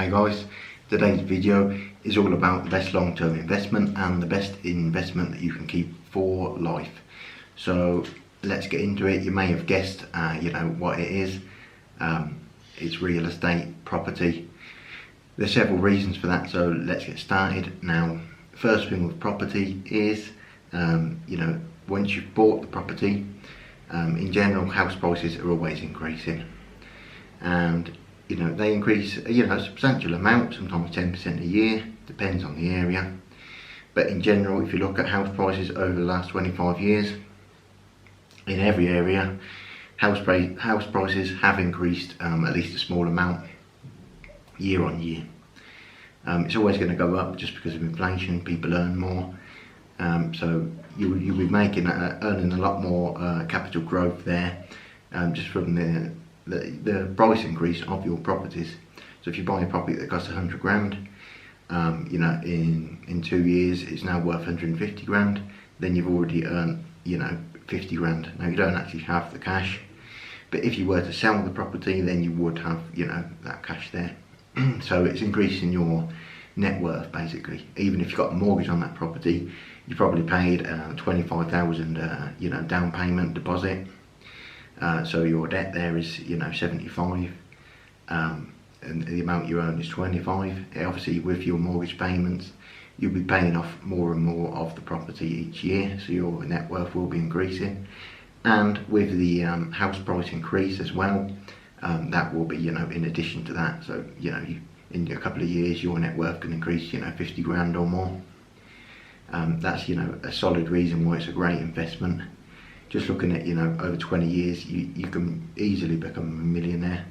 Hi guys, today's video is all about the best long-term investment and the best investment that you can keep for life. So let's get into it. You may have guessed what it is. It's real estate, property. There's several reasons for that, so let's get started. Now, first thing with property is once you've bought the property, in general house prices are always increasing, and they increase a substantial amount, sometimes 10% a year, depends on the area. But in general, if you look at house prices over the last 25 years, in every area, house prices have increased at least a small amount year on year. It's always going to go up just because of inflation. People earn more, so you'll be earning a lot more capital growth there, just from the price increase of your properties. So if you buy a property that costs 100 grand, in 2 years it's now worth 150 grand, then you've already earned 50 grand. Now you don't actually have the cash, but if you were to sell the property, then you would have that cash there. So it's increasing your net worth basically. Even if you've got a mortgage on that property, you probably paid 25,000 down payment deposit. So your debt there is 75, and the amount you earn is 25. Obviously with your mortgage payments, you'll be paying off more and more of the property each year, so your net worth will be increasing. And with the house price increase as well, that will be in addition to that. So in a couple of years your net worth can increase 50 grand or more. That's a solid reason why it's a great investment. Just looking at over 20 years, you can easily become a millionaire.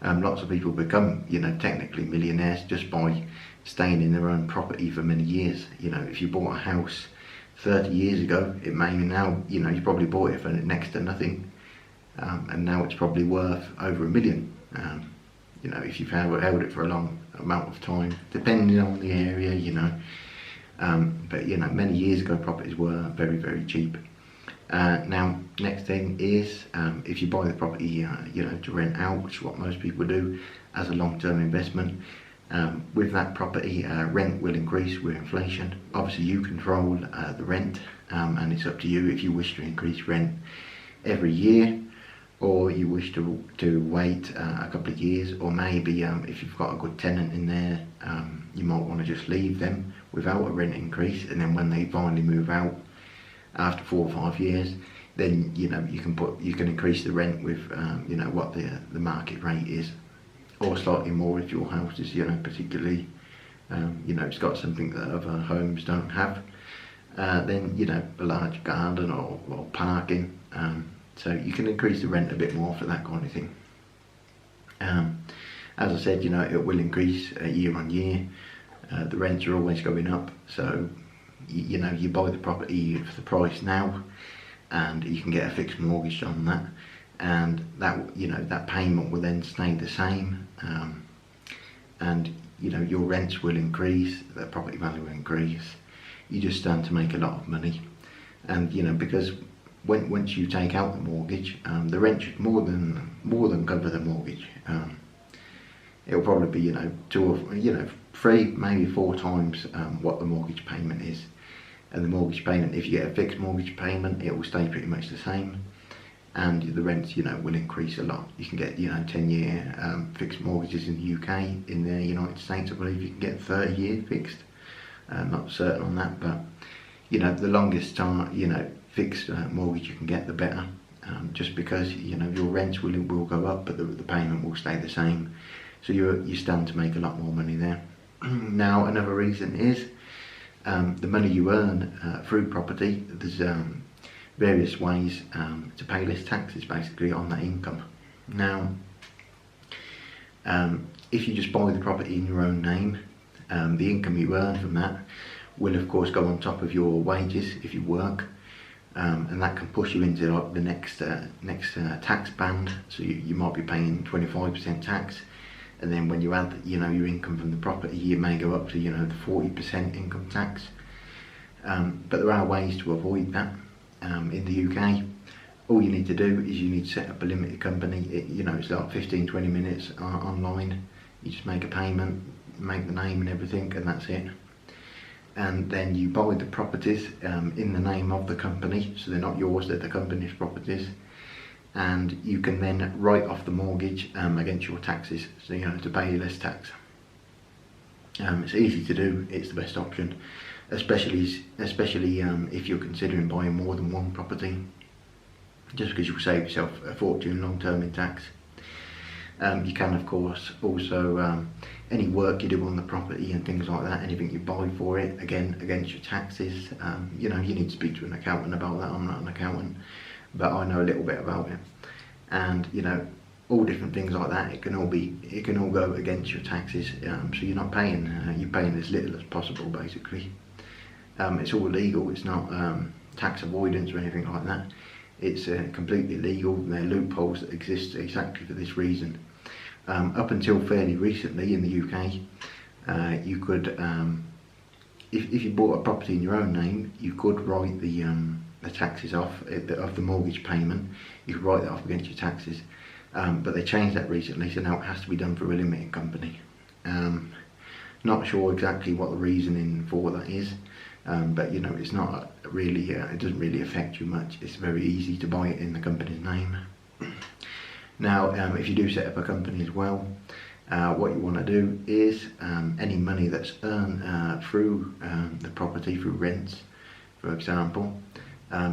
Lots of people become technically millionaires just by staying in their own property for many years. If you bought a house 30 years ago, it may now you probably bought it for next to nothing, and now it's probably worth over $1 million. If you've held it for a long amount of time, depending on the area, but many years ago properties were very, very cheap. Now, next thing is, if you buy the property to rent out, which is what most people do as a long-term investment, with that property, rent will increase with inflation. Obviously you control the rent, and it's up to you if you wish to increase rent every year, or you wish to wait a couple of years, or maybe if you've got a good tenant in there, you might want to just leave them without a rent increase, and then when they finally move out after 4 or 5 years, then you can increase the rent with what the market rate is, or slightly more if your house is particularly it's got something that other homes don't have. Then a large garden or parking, so you can increase the rent a bit more for that kind of thing. As I said, it will increase year on year. The rents are always going up, so you buy the property for the price now, and you can get a fixed mortgage on that, and that payment will then stay the same, and your rents will increase, the property value will increase. You just stand to make a lot of money, and because once you take out the mortgage, the rent should more than cover the mortgage. It'll probably be 2 or 3, maybe 4 times what the mortgage payment is. And the mortgage payment, if you get a fixed mortgage payment, it will stay pretty much the same, and the rents will increase a lot. You can get 10-year fixed mortgages in the UK. In the United States, I believe you can get 30-year fixed. Not certain on that, but the longest time fixed mortgage you can get, the better, just because your rents will go up, but the payment will stay the same, so you stand to make a lot more money there. Now, another reason is the money you earn through property. There's various ways to pay less taxes basically on that income. Now, if you just buy the property in your own name, the income you earn from that will of course go on top of your wages if you work, and that can push you into the next tax band. So you might be paying 25% tax, and then when you add your income from the property, you may go up to the 40% income tax. But there are ways to avoid that. In the UK, all you need to do is you need to set up a limited company. It's like 15-20 minutes online. You just make a payment, make the name and everything, and that's it. And then you buy the properties in the name of the company, so they're not yours, they're the company's properties. And you can then write off the mortgage against your taxes, so to pay less tax. It's easy to do, it's the best option, especially if you're considering buying more than one property, just because you'll save yourself a fortune long term in tax. You can of course also, any work you do on the property and things like that, anything you buy for it, again against your taxes, you need to speak to an accountant about that. I'm not an accountant, but I know a little bit about it. And all different things like that, it can all go against your taxes, so you're not paying, you're paying as little as possible basically. It's all legal, it's not tax avoidance or anything like that. It's completely legal. There are loopholes that exist exactly for this reason. Up until fairly recently in the UK, you could, if you bought a property in your own name, you could write the taxes off of the mortgage payment. You could write that off against your taxes, but they changed that recently, so now it has to be done through a limited company. Not sure exactly what the reasoning for that is, but it's not really, it doesn't really affect you much. It's very easy to buy it in the company's name. Now, if you do set up a company as well, what you want to do is any money that's earned through the property, through rents, for example,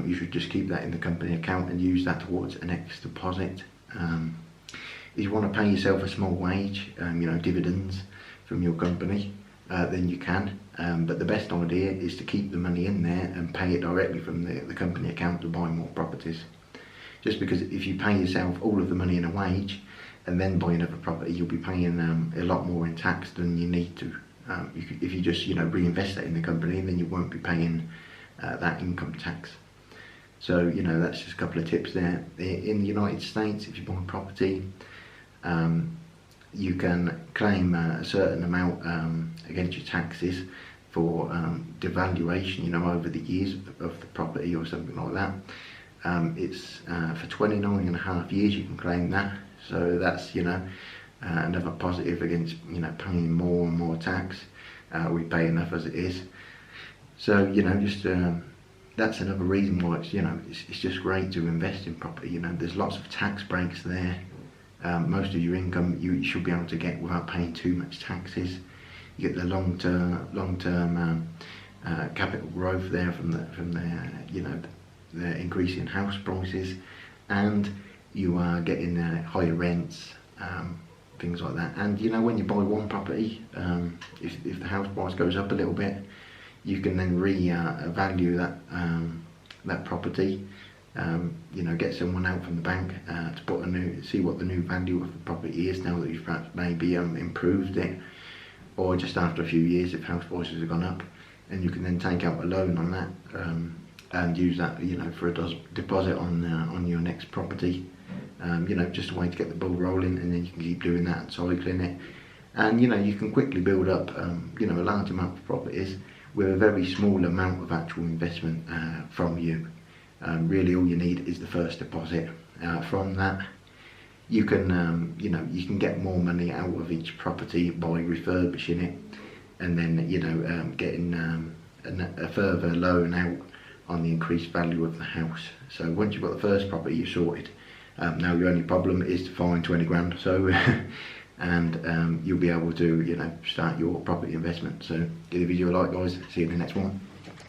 you should just keep that in the company account and use that towards an extra deposit. If you want to pay yourself a small wage, dividends from your company, then you can. But the best idea is to keep the money in there and pay it directly from the company account to buy more properties. Just because if you pay yourself all of the money in a wage and then buy another property, you'll be paying a lot more in tax than you need to. If you just reinvest that in the company, then you won't be paying that income tax. So that's just a couple of tips there. In the United States, if you buy property, you can claim a certain amount against your taxes for devaluation, over the years of the property or something like that. It's for 29.5 years you can claim that, so that's another positive against paying more and more tax. We pay enough as it is, so just that's another reason why it's just great to invest in property. There's lots of tax breaks there. Most of your income you should be able to get without paying too much taxes. You get the long-term capital growth there from the increase in house prices, and you are getting higher rents, things like that. And when you buy one property, if the house price goes up a little bit, you can then value that property. Get someone out from the bank to see what the new value of the property is now that you've perhaps maybe improved it, or just after a few years if house prices have gone up, and you can then take out a loan on that and use that for a deposit on your next property. Just a way to get the ball rolling, and then you can keep doing that and cycling it, and you can quickly build up a large amount of properties with a very small amount of actual investment from you. Really all you need is the first deposit. From that you can you can get more money out of each property by refurbishing it, and then getting a further loan out on the increased value of the house. So once you've got the first property you sorted, now your only problem is to find 20 grand or so and you'll be able to start your property investment. So give the video a like, guys. See you in the next one.